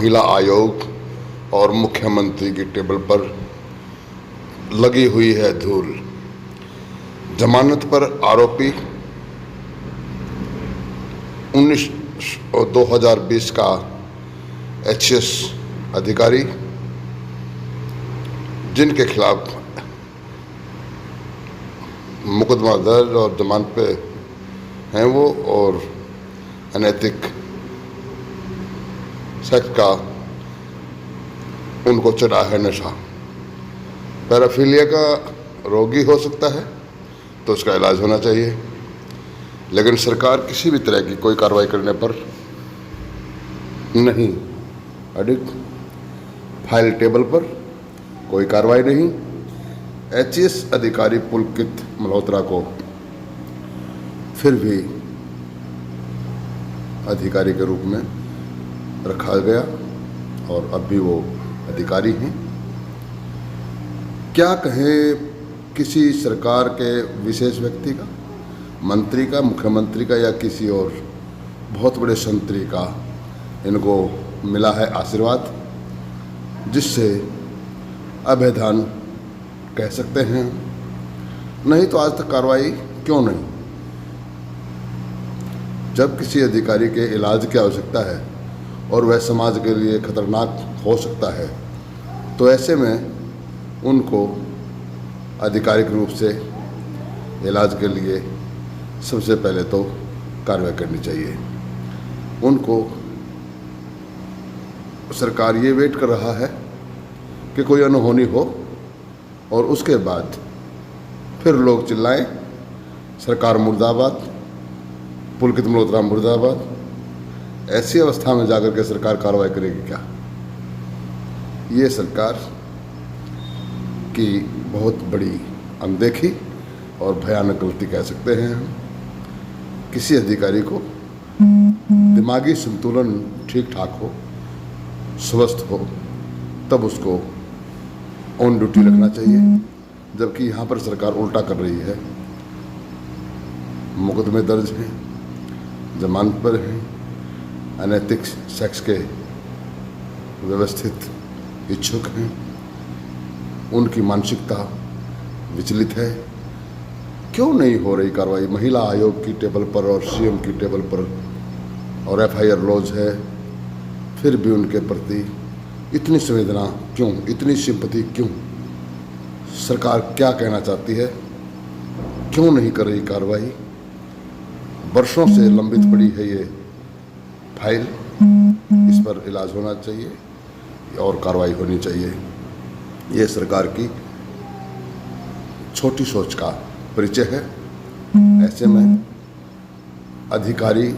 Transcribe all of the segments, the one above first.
महिला आयोग और मुख्यमंत्री की टेबल पर लगी हुई है धूल। जमानत पर आरोपी 2020 का एचएएस अधिकारी, जिनके खिलाफ मुकदमा दर्ज और जमानत पे हैं वो, और अनैतिक सेक्स का उनको चढ़ा है नशा। पैराफिलिया का रोगी हो सकता है तो उसका इलाज होना चाहिए, लेकिन सरकार किसी भी तरह की कोई कार्रवाई करने पर नहीं अडिग। फाइल टेबल पर कोई कार्रवाई नहीं। एचएएस अधिकारी पुलकित मल्होत्रा को फिर भी अधिकारी के रूप में रखा गया और अब भी वो अधिकारी हैं। क्या कहें किसी सरकार के विशेष व्यक्ति का, मंत्री का, मुख्यमंत्री का या किसी और बहुत बड़े संतरी का इनको मिला है आशीर्वाद, जिससे अभेदान कह सकते हैं। नहीं तो आज तक कार्रवाई क्यों नहीं? जब किसी अधिकारी के इलाज की आवश्यकता है और वह समाज के लिए खतरनाक हो सकता है, तो ऐसे में उनको आधिकारिक रूप से इलाज के लिए सबसे पहले तो कार्रवाई करनी चाहिए। उनको सरकार ये वेट कर रहा है कि कोई अनहोनी हो और उसके बाद फिर लोग चिल्लाएं, सरकार मुर्दाबाद, पुलकित मल्होत्रा मुर्दाबाद। ऐसी अवस्था में जाकर के सरकार कार्रवाई करेगी क्या? ये सरकार की बहुत बड़ी अनदेखी और भयानक गलती कह सकते हैं हम। किसी अधिकारी को दिमागी संतुलन ठीक ठाक हो, स्वस्थ हो, तब उसको ऑन ड्यूटी रखना चाहिए, जबकि यहाँ पर सरकार उल्टा कर रही है। मुकदमे दर्ज हैं, जमानत पर हैं, अनैतिक सेक्स के व्यवस्थित इच्छुक हैं, उनकी मानसिकता विचलित है। क्यों नहीं हो रही कार्रवाई? महिला आयोग की टेबल पर और सीएम की टेबल पर और एफआईआर लॉज है, फिर भी उनके प्रति इतनी संवेदना क्यों, इतनी सिंपैथी क्यों? सरकार क्या कहना चाहती है? क्यों नहीं कर रही कार्रवाई? वर्षों से लंबित पड़ी है ये फाइल, इस पर इलाज होना चाहिए और कार्रवाई होनी चाहिए। ये सरकार की छोटी सोच का परिचय है। ऐसे में अधिकारी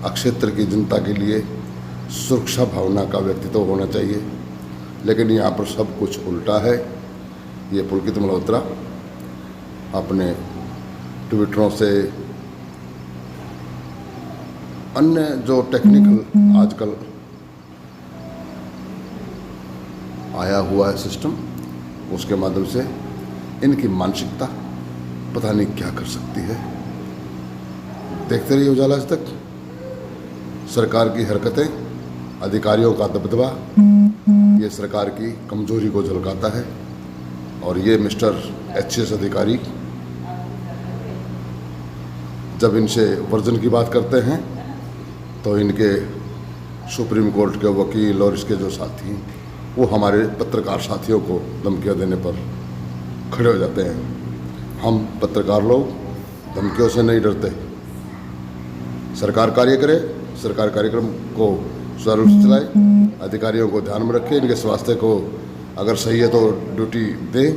क्षेत्र की जनता के लिए सुरक्षा भावना का व्यक्तित्व होना चाहिए, लेकिन यहाँ पर सब कुछ उल्टा है। ये पुलकित मल्होत्रा अपने ट्विटरों से, अन्य जो टेक्निकल आजकल आया हुआ है सिस्टम, उसके माध्यम से इनकी मानसिकता पता नहीं क्या कर सकती है। देखते रहिए उजाला आज तक। सरकार की हरकतें, अधिकारियों का दबदबा, ये सरकार की कमजोरी को झलकाता है। और ये मिस्टर एचएएस अधिकारी जब इनसे वर्जन की बात करते हैं तो इनके सुप्रीम कोर्ट के वकील और इसके जो साथी, वो हमारे पत्रकार साथियों को धमकियां देने पर खड़े हो जाते हैं। हम पत्रकार लोग धमकियों से नहीं डरते। सरकार कार्य करे, सरकार कार्यक्रम को सुचारू रूप से चलाए, अधिकारियों को ध्यान में रखें, इनके स्वास्थ्य को अगर सही है तो ड्यूटी दें,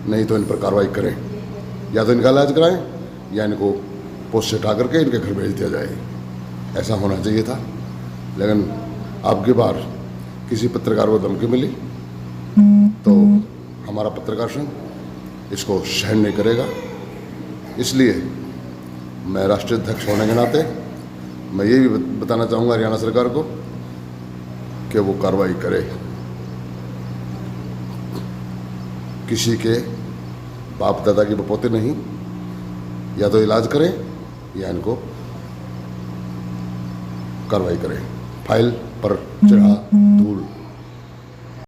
नहीं तो इन पर कार्रवाई करें। या तो इनका इलाज कराएं या इनको पोस्ट से हटा करके इनके घर भेज दिया जाए। ऐसा होना चाहिए था, लेकिन अब की बार किसी पत्रकार को धमकी मिली तो हमारा पत्रकार संघ इसको सहन नहीं करेगा। इसलिए मैं राष्ट्रीय अध्यक्ष होने के नाते मैं ये भी बताना चाहूँगा हरियाणा सरकार को कि वो कार्रवाई करे। किसी के बाप दादा की बपोते नहीं, या तो इलाज करें या इनको कार्रवाई करें। फाइल पर चढ़ा धूल।